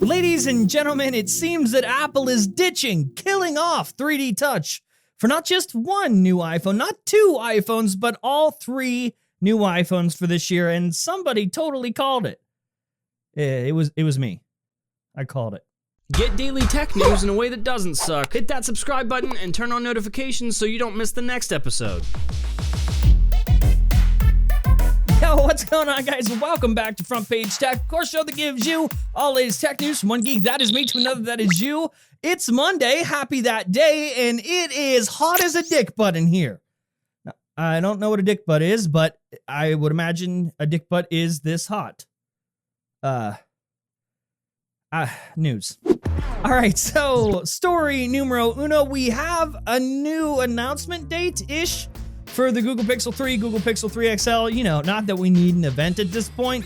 Ladies and gentlemen, it seems that Apple is killing off 3D Touch for not just one new iPhone, not two iPhones, but all three new iPhones for this year, and somebody totally called it. It was me. I called it. Get daily tech news in a way that doesn't suck. Hit that subscribe button and turn on notifications so you don't miss the next episode. Yo, what's going on, guys? Welcome back to Front Page Tech, of course, show that gives you all latest tech news from one geek, that is me, to another, that is you. It's Monday, happy that day, and it is hot as a dick butt in here. Now, I don't know what a dick butt is, but I would imagine a dick butt is this hot. News. All right, so story numero uno, we have a new announcement date-ish for the Google Pixel 3, Google Pixel 3 XL. You know, not that we need an event at this point,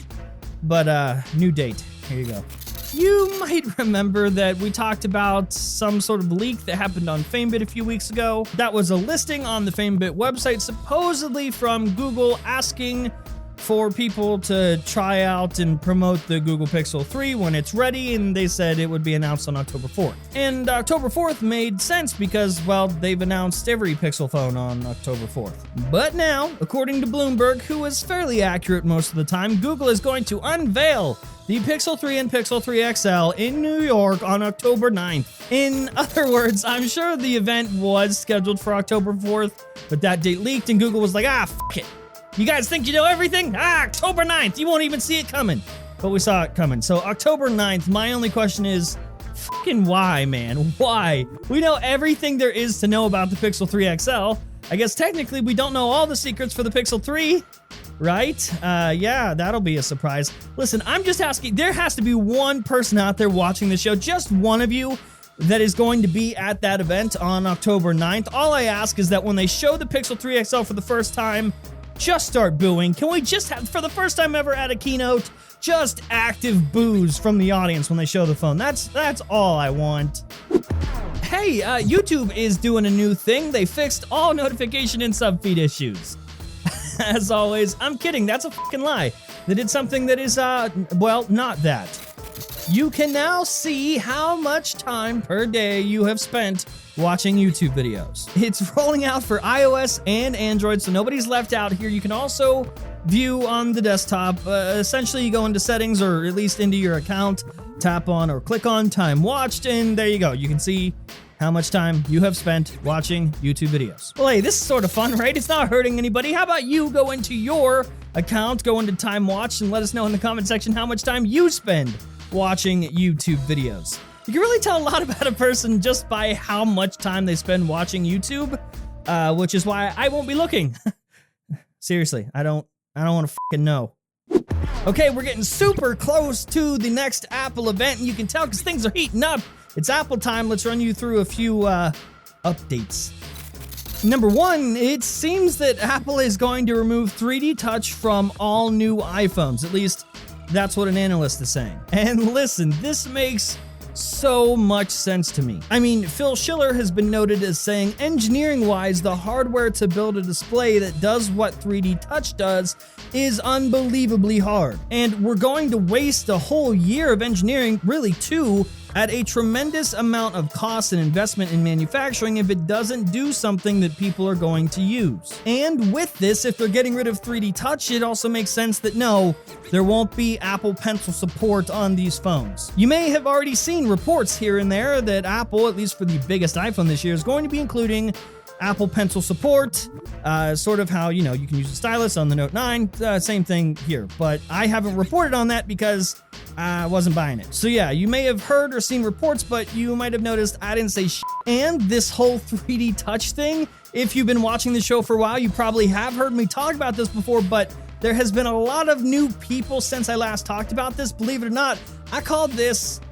but new date. Here you go. You might remember that we talked about some sort of leak that happened on FameBit a few weeks ago. That was a listing on the FameBit website, supposedly from Google asking for people to try out and promote the Google Pixel 3 when it's ready, and they said it would be announced on October 4th. And October 4th made sense because, well, they've announced every Pixel phone on October 4th. But now, according to Bloomberg, who is fairly accurate most of the time, Google is going to unveil the Pixel 3 and Pixel 3 XL in New York on October 9th. In other words, I'm sure the event was scheduled for October 4th, but that date leaked and Google was like, fuck it. You guys think you know everything? October 9th, you won't even see it coming. But we saw it coming. So October 9th, my only question is, fucking why, man? Why? We know everything there is to know about the Pixel 3 XL. I guess technically we don't know all the secrets for the Pixel 3, right? Yeah, that'll be a surprise. Listen, I'm just asking, there has to be one person out there watching the show, just one of you, that is going to be at that event on October 9th. All I ask is that when they show the Pixel 3 XL for the first time, just start booing. Can we just have, for the first time ever at a keynote, just active boos from the audience when they show the phone? That's all I want. Hey, YouTube is doing a new thing. They fixed all notification and subfeed issues. As always, I'm kidding. That's a fucking lie. They did something that is, well, not that. You can now see how much time per day you have spent watching YouTube videos. It's rolling out for iOS and Android, so nobody's left out here. You can also view on the desktop. Essentially, you go into settings, or at least into your account, tap on or click on time watched, and there you go. You can see how much time you have spent watching YouTube videos. Well, hey, this is sort of fun, right? It's not hurting anybody. How about you go into your account, go into time watched, and let us know in the comment section how much time you spend watching YouTube videos. You can really tell a lot about a person just by how much time they spend watching YouTube, which is why I won't be looking. Seriously, I don't want to fucking know. Okay, we're getting super close to the next Apple event, and you can tell because things are heating up. It's Apple time. Let's run you through a few updates. Number one, it seems that Apple is going to remove 3D Touch from all new iPhones. At least that's what an analyst is saying. And listen, this makes so much sense to me. I mean, Phil Schiller has been noted as saying, engineering-wise, the hardware to build a display that does what 3D Touch does is unbelievably hard. And we're going to waste a whole year of engineering, really two, at a tremendous amount of cost and investment in manufacturing if it doesn't do something that people are going to use. And with this, if they're getting rid of 3D Touch, it also makes sense that no, there won't be Apple Pencil support on these phones. You may have already seen reports here and there that Apple, at least for the biggest iPhone this year, is going to be including Apple Pencil support, sort of how, you know, you can use a stylus on the Note 9, same thing here. But I haven't reported on that because I wasn't buying it. So yeah, you may have heard or seen reports, but you might have noticed I didn't say shit. And this whole 3D Touch thing, if you've been watching the show for a while, you probably have heard me talk about this before, but there has been a lot of new people since I last talked about this. Believe it or not, I called this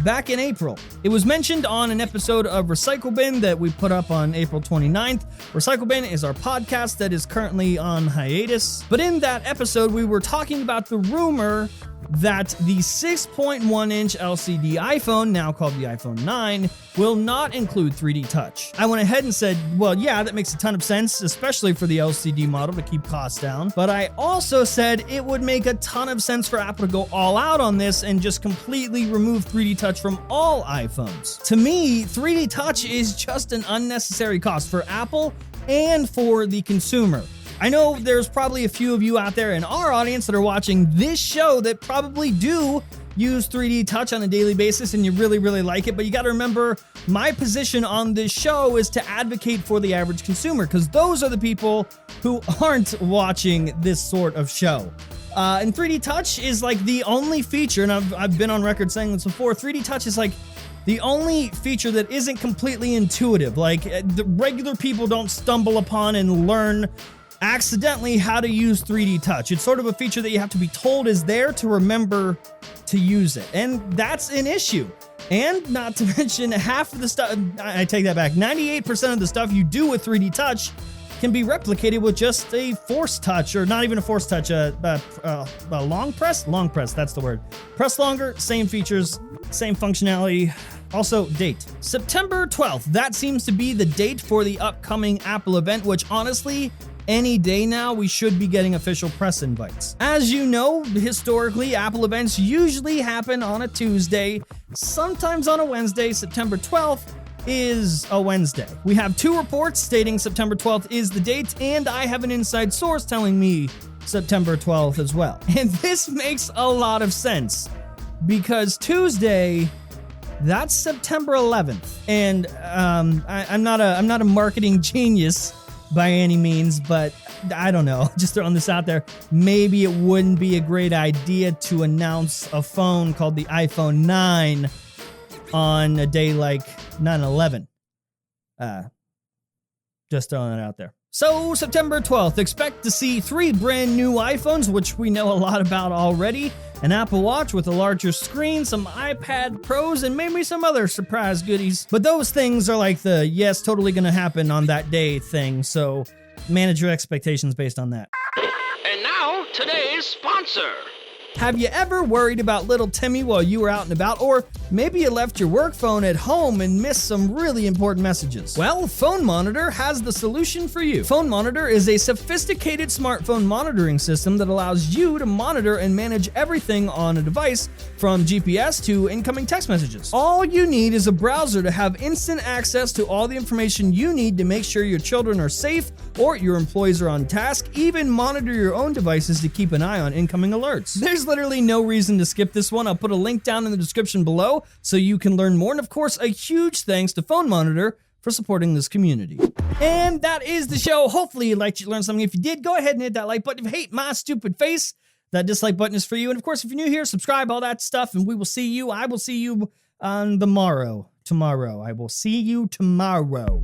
back in April. It was mentioned on an episode of Recycle Bin that we put up on April 29th. Recycle Bin is our podcast that is currently on hiatus. But in that episode, we were talking about the rumor that the 6.1-inch LCD iPhone, now called the iPhone 9, will not include 3D Touch. I went ahead and said, well, yeah, that makes a ton of sense, especially for the LCD model to keep costs down. But I also said it would make a ton of sense for Apple to go all out on this and just completely remove 3D Touch from all iPhones. To me, 3D Touch is just an unnecessary cost for Apple and for the consumer. I know there's probably a few of you out there in our audience that are watching this show that probably do use 3D Touch on a daily basis and you really, really like it, but you got to remember my position on this show is to advocate for the average consumer because those are the people who aren't watching this sort of show. And 3D Touch is like the only feature, and I've been on record saying this before, 3D Touch is like the only feature that isn't completely intuitive. Like the regular people don't stumble upon and learn accidentally how to use 3D Touch. It's sort of a feature that you have to be told is there to remember to use it. And that's an issue. And not to mention half of the stuff, I take that back, 98% of the stuff you do with 3D Touch can be replicated with just a force touch, or not even a force touch, a long press? Long press, that's the word. Press longer, same features, same functionality. Also, date. September 12th. That seems to be the date for the upcoming Apple event, which honestly, any day now, we should be getting official press invites. As you know, historically, Apple events usually happen on a Tuesday, sometimes on a Wednesday. September 12th is a Wednesday. We have 2 reports stating September 12th is the date, and I have an inside source telling me September 12th as well. And this makes a lot of sense because Tuesday, that's September 11th. And I'm not a marketing genius by any means, but I don't know, just throwing this out there, maybe it wouldn't be a great idea to announce a phone called the iPhone 9 on a day like 9/11. Just throwing it out there. So September 12th, expect to see 3 brand new iPhones, which we know a lot about already, an Apple Watch with a larger screen, some iPad Pros, and maybe some other surprise goodies. But those things are like the yes, totally gonna happen on that day thing, so manage your expectations based on that. And now, today's sponsor. Have you ever worried about little Timmy while you were out and about? Or maybe you left your work phone at home and missed some really important messages? Well, Phone Monitor has the solution for you. Phone Monitor is a sophisticated smartphone monitoring system that allows you to monitor and manage everything on a device, from GPS to incoming text messages. All you need is a browser to have instant access to all the information you need to make sure your children are safe or your employees are on task. Even monitor your own devices to keep an eye on incoming alerts. There's literally no reason to skip this one. I'll put a link down in the description below so you can learn more. And of course, a huge thanks to Phone Monitor for supporting this community. And that is the show. Hopefully you liked, you learned something. If you did, go ahead and hit that like button. If you hate my stupid face, that dislike button is for you. And of course, if you're new here, subscribe, all that stuff, and I will see you on tomorrow. I will see you tomorrow.